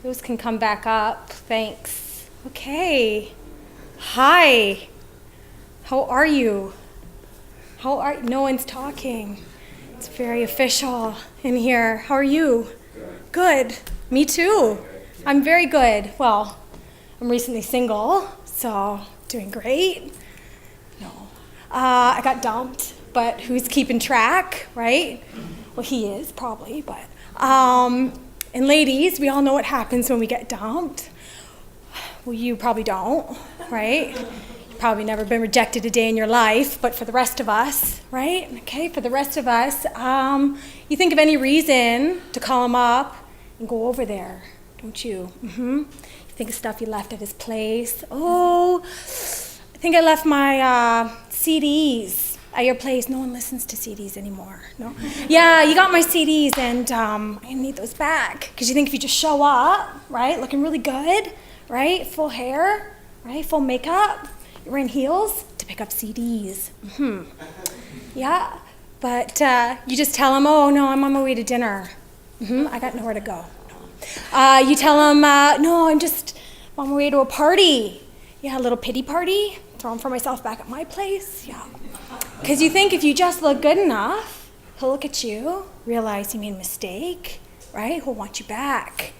Those can come back up. Thanks. Okay. Hi. How are you? No one's talking. It's very official in here. How are you? Good. Me too. I'm very good. Well, I'm recently single, so doing great. No. I got dumped, but who's keeping track, right? Well, he is probably, but. And ladies, we all know what happens when we get dumped. Well, you probably don't, right? You've probably never been rejected a day in your life, but for the rest of us, right? Okay, for the rest of us, you think of any reason to call him up and go over there, don't you? You think of stuff you left at his place. Oh, I think I left my CDs at your place. No one listens to CDs anymore. No? Yeah, you got my CDs, and I need those back. Because you think if you just show up, right, looking really good, right, full hair, right, full makeup, you're wearing heels to pick up CDs. Yeah, but you just tell them, oh, no, I'm on my way to dinner. I got nowhere to go. You tell them, no, I'm just on my way to a party. Yeah, a little pity party. Throw them for myself back at my place. Yeah. Because you think if you just look good enough, he'll look at you, realize you made a mistake, right? He'll want you back.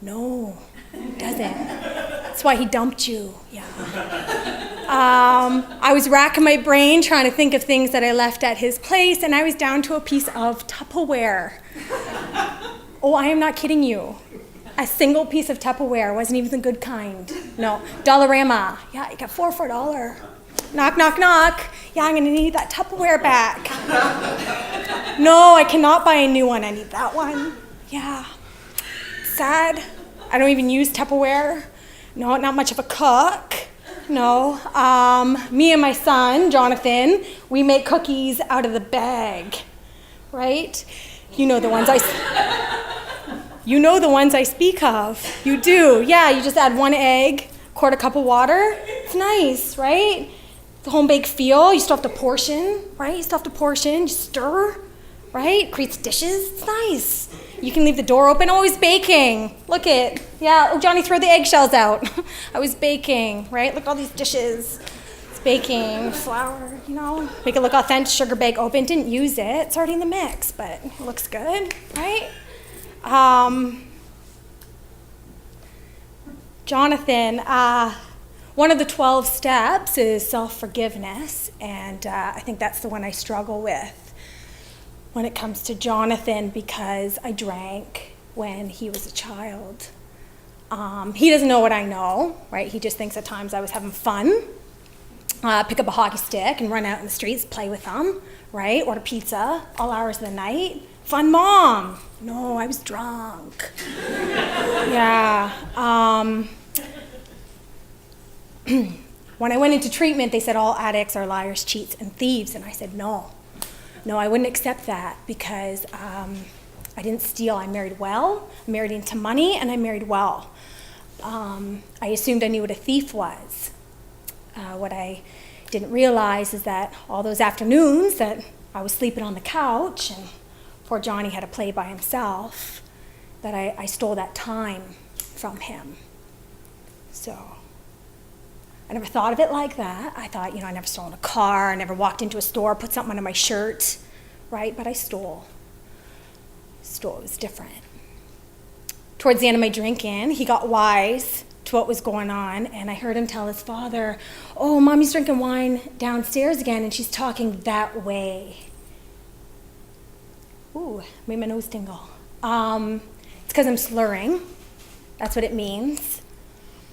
No, he doesn't. That's why he dumped you. Yeah. I was racking my brain trying to think of things that I left at his place, and I was down to a piece of Tupperware. Oh, I am not kidding you. A single piece of Tupperware, wasn't even the good kind. No, Dollarama. Yeah, you got 4 for $1. Knock, knock, knock. Yeah, I'm gonna need that Tupperware back. No, I cannot buy a new one. I need that one. Yeah. Sad. I don't even use Tupperware. No, not much of a cook. No. Me and my son, Jonathan, we make cookies out of the bag. Right? You know the ones I speak of. You do. Yeah, you just add 1 egg, quarter cup of water. It's nice, right? The home-baked feel, you still have to portion, right? You still have to portion, you stir, right? Creates dishes, it's nice. You can leave the door open. Oh, I was baking. Look it. Yeah, oh, Johnny, throw the eggshells out. I was baking, right? Look at all these dishes. It's baking, flour, make it look authentic. Sugar bag open, didn't use it. It's already in the mix, but it looks good, right? Jonathan, one of the 12 steps is self-forgiveness, and I think that's the one I struggle with when it comes to Jonathan, because I drank when he was a child. He doesn't know what I know, right? He just thinks at times I was having fun. Pick up a hockey stick and run out in the streets, play with them, right? Order pizza all hours of the night. Fun mom. No, I was drunk. Yeah. When I went into treatment, they said all addicts are liars, cheats, and thieves. And I said, no, I wouldn't accept that, because I didn't steal. I married well, I married into money, and I married well. I assumed I knew what a thief was. What I didn't realize is that all those afternoons that I was sleeping on the couch and poor Johnny had to play by himself, that I stole that time from him. So I never thought of it like that. I thought, I never stole a car, I never walked into a store, put something under my shirt, right? But I stole. It was different. Towards the end of my drinking, he got wise to what was going on, and I heard him tell his father, oh, Mommy's drinking wine downstairs again, and she's talking that way. Ooh, made my nose tingle. It's because I'm slurring. That's what it means.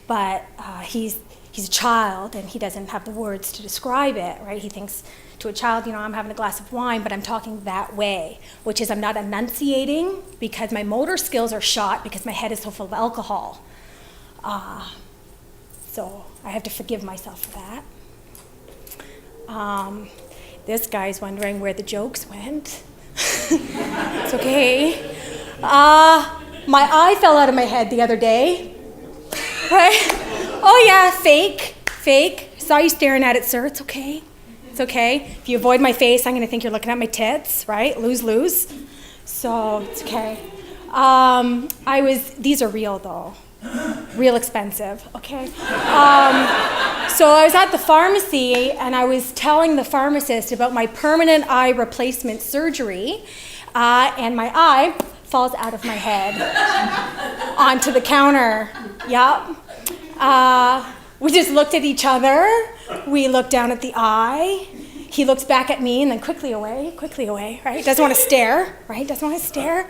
But he's a child, and he doesn't have the words to describe it, right? He thinks to a child, I'm having a glass of wine, but I'm talking that way, which is I'm not enunciating because my motor skills are shot because my head is so full of alcohol. So I have to forgive myself for that. This guy's wondering where the jokes went. It's okay. My eye fell out of my head the other day. Right? Oh yeah, fake. Saw you staring at it, sir. It's okay. If you avoid my face, I'm going to think you're looking at my tits, right? Lose. So it's okay. These are real though, real expensive, okay? So I was at the pharmacy and I was telling the pharmacist about my permanent eye replacement surgery, and my eye falls out of my head onto the counter. Yep. We just looked at each other. We looked down at the eye. He looks back at me and then quickly away, right? Doesn't want to stare, right? Doesn't want to stare.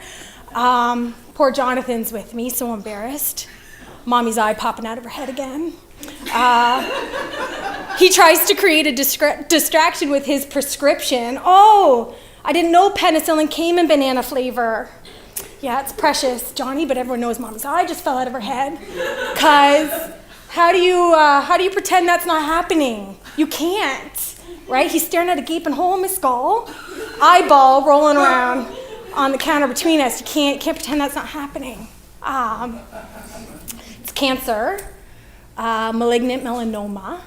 Poor Jonathan's with me, so embarrassed. Mommy's eye popping out of her head again. He tries to create a distraction with his prescription. Oh, I didn't know penicillin came in banana flavor. Yeah, it's precious, Johnny, but everyone knows Mommy's eye just fell out of her head. Because how do you pretend that's not happening? You can't, right? He's staring at a gaping hole in my skull, eyeball rolling around on the counter between us. You can't pretend that's not happening. It's cancer, malignant melanoma.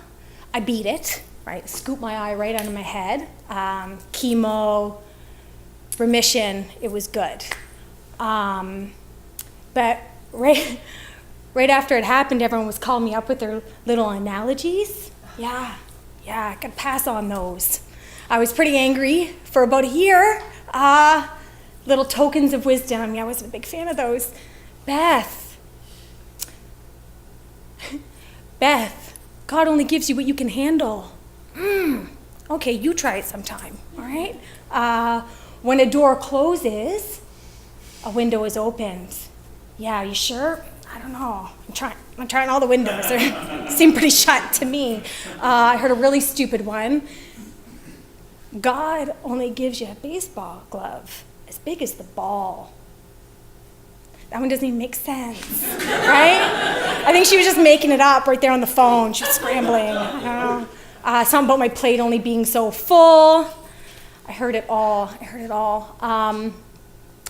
I beat it, right? Scoop my eye right out of my head. Chemo, remission, it was good. But right after it happened, everyone was calling me up with their little analogies. Yeah, I could pass on those. I was pretty angry for about a year. Little tokens of wisdom. Yeah, I wasn't a big fan of those. Beth, God only gives you what you can handle. Okay, you try it sometime, all right? When a door closes, a window is opened. Yeah, you sure? I don't know. I'm trying all the windows. They seem pretty shut to me. I heard a really stupid one. God only gives you a baseball glove as big as the ball. That one doesn't even make sense, right? I think she was just making it up right there on the phone. She was scrambling. Something about my plate only being so full. I heard it all. And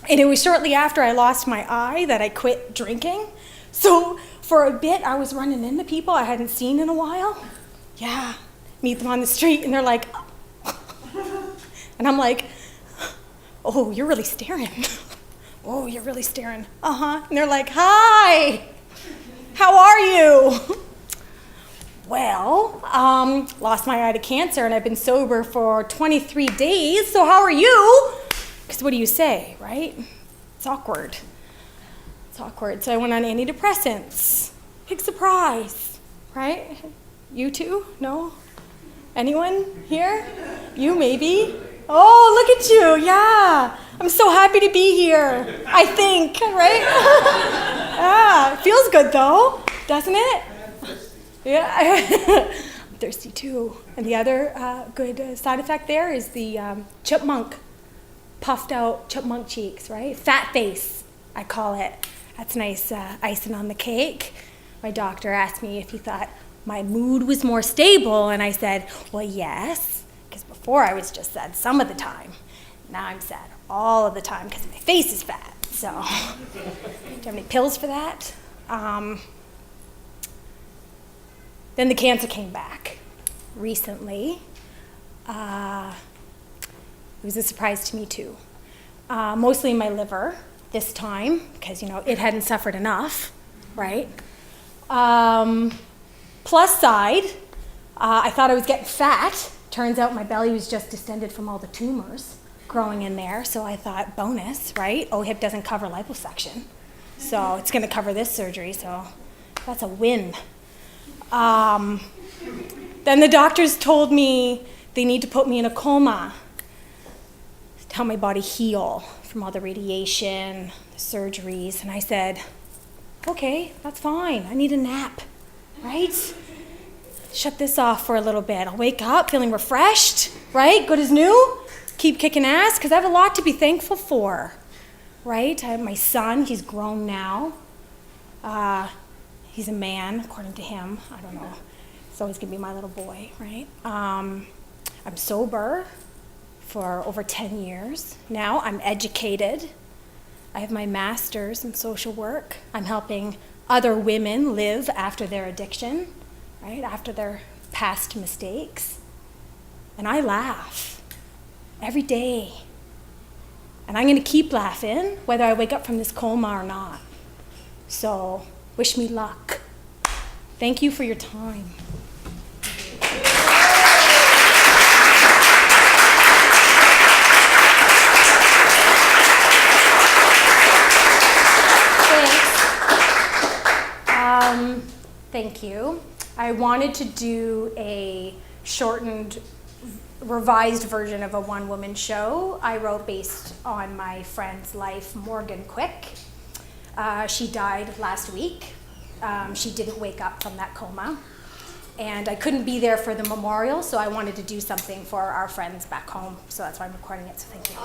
it was shortly after I lost my eye that I quit drinking. So for a bit, I was running into people I hadn't seen in a while. Yeah, meet them on the street, and they're like, and I'm like, oh, you're really staring. Oh, you're really staring. And they're like, hi, how are you? Well, lost my eye to cancer, and I've been sober for 23 days, so how are you? Because what do you say, right? It's awkward. So I went on antidepressants. Big surprise, right? You too? No? Anyone here? You maybe? Oh, look at you, yeah. I'm so happy to be here, I think, right? It feels good though, doesn't it? Yeah, I'm thirsty too. And the other good side effect there is the chipmunk, puffed out chipmunk cheeks, right? Fat face, I call it. That's nice icing on the cake. My doctor asked me if he thought my mood was more stable, and I said, well, yes, because before I was just sad some of the time. Now I'm sad all of the time because my face is fat. So, do you have any pills for that? Then the cancer came back recently. It was a surprise to me too. Mostly my liver this time, because it hadn't suffered enough, right? Plus side, I thought I was getting fat. Turns out my belly was just distended from all the tumors growing in there, so I thought, bonus, right? OHIP doesn't cover liposuction, so it's gonna cover this surgery, so that's a win. Then the doctors told me they need to put me in a coma to help my body heal from all the radiation, the surgeries, and I said, okay, that's fine, I need a nap, right? Shut this off for a little bit. I'll wake up feeling refreshed, right? Good as new. Keep kicking ass, because I have a lot to be thankful for, right? I have my son, he's grown now. He's a man, according to him. I don't know. He's always gonna be my little boy, right? I'm sober for over 10 years now. I'm educated. I have my master's in social work. I'm helping other women live after their addiction, right? After their past mistakes. And I laugh every day. And I'm going to keep laughing whether I wake up from this coma or not. So, wish me luck. Thank you for your time. Thank you. I wanted to do a shortened, revised version of a one-woman show I wrote based on my friend's life, Morgan Quick. She died last week. She didn't wake up from that coma. And I couldn't be there for the memorial, so I wanted to do something for our friends back home. So that's why I'm recording it, so thank you.